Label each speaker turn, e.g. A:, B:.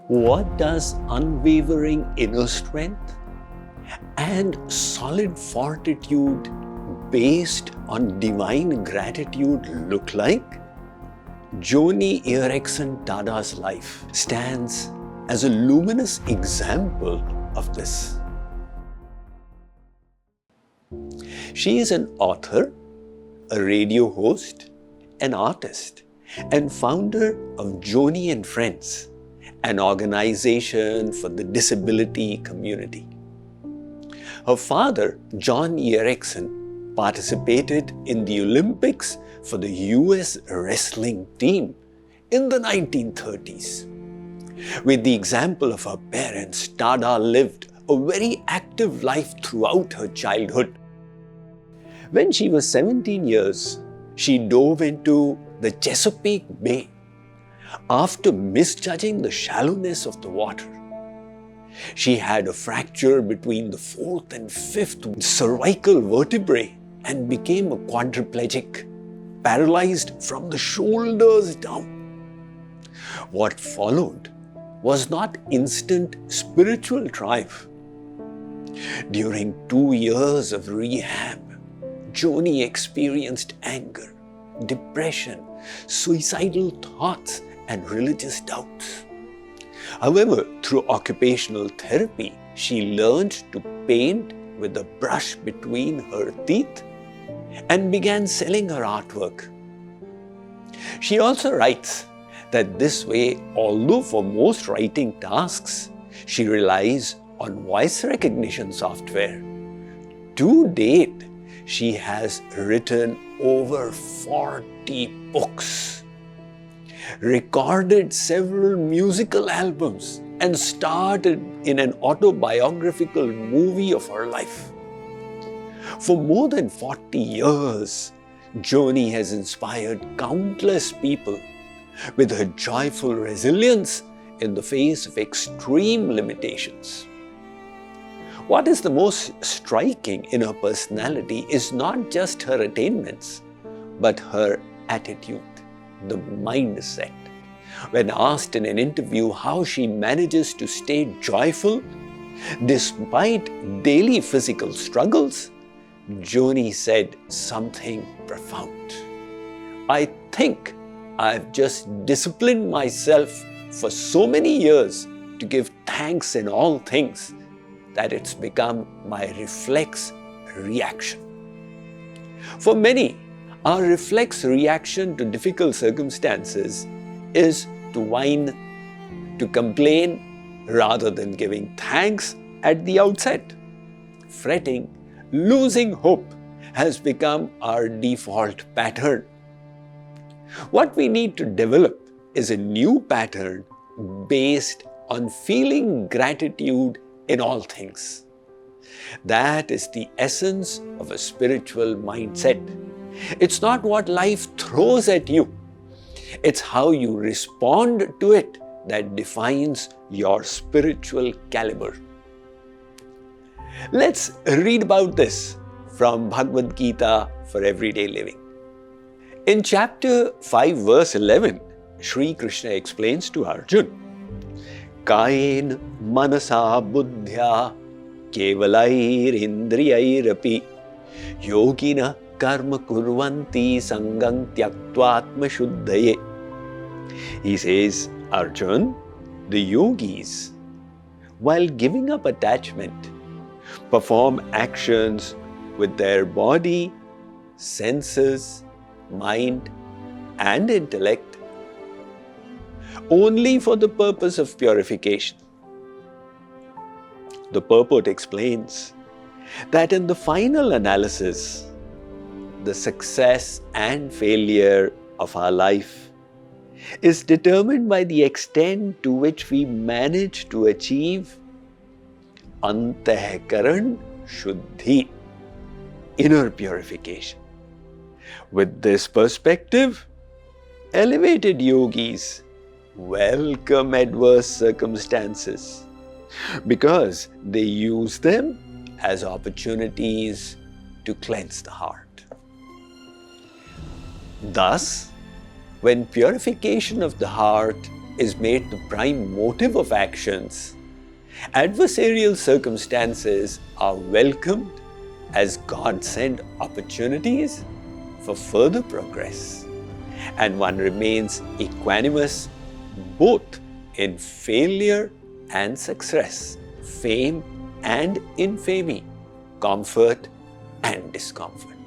A: What does unwavering inner strength and solid fortitude based on divine gratitude look like? Joni Erickson Tada's life stands as a luminous example of this. She is an author, a radio host, an artist, and founder of Joni and Friends, an organization for the disability community. Her father, John Erickson, participated in the Olympics for the US wrestling team in the 1930s. With the example of her parents, Tada lived a very active life throughout her childhood. When she was 17 years, she dove into the Chesapeake Bay after misjudging the shallowness of the water. She had a fracture between the fourth and fifth cervical vertebrae and became a quadriplegic, paralyzed from the shoulders down. What followed was not instant spiritual triumph. During 2 years of rehab, Joni experienced anger, depression, suicidal thoughts, and religious doubts. However, through occupational therapy, she learned to paint with a brush between her teeth and began selling her artwork. She also writes that this way, although for most writing tasks, she relies on voice recognition software. To date, she has written over 40 books, recorded several musical albums, and starred in an autobiographical movie of her life. For more than 40 years, Joni has inspired countless people with her joyful resilience in the face of extreme limitations. What is the most striking in her personality is not just her attainments, but her attitude, the mindset. When asked in an interview how she manages to stay joyful despite daily physical struggles, Joni said something profound. "I think I've just disciplined myself for so many years to give thanks in all things that it's become my reflex reaction." For many, our reflex reaction to difficult circumstances is to whine, to complain, rather than giving thanks at the outset. Fretting, losing hope has become our default pattern. What we need to develop is a new pattern based on feeling gratitude in all things. That is the essence of a spiritual mindset. It's not what life throws at you. It's how you respond to it that defines your spiritual caliber. Let's read about this from Bhagavad Gita for everyday living. In chapter 5, verse 11, Shree Krishna explains to Arjuna, "Kayen manasa buddhya kevalair indriyairapi yogina karma kurvanti sangam tyaktva shuddhaye." He says, Arjuna, the yogis, while giving up attachment, perform actions with their body, senses, mind, and intellect only for the purpose of purification. The purport explains that in the final analysis, the success and failure of our life is determined by the extent to which we manage to achieve antahkaran shuddhi, inner purification. With this perspective, elevated yogis welcome adverse circumstances because they use them as opportunities to cleanse the heart. Thus, when purification of the heart is made the prime motive of actions, adversarial circumstances are welcomed as God-sent opportunities for further progress, and one remains equanimous both in failure and success, fame and infamy, comfort and discomfort.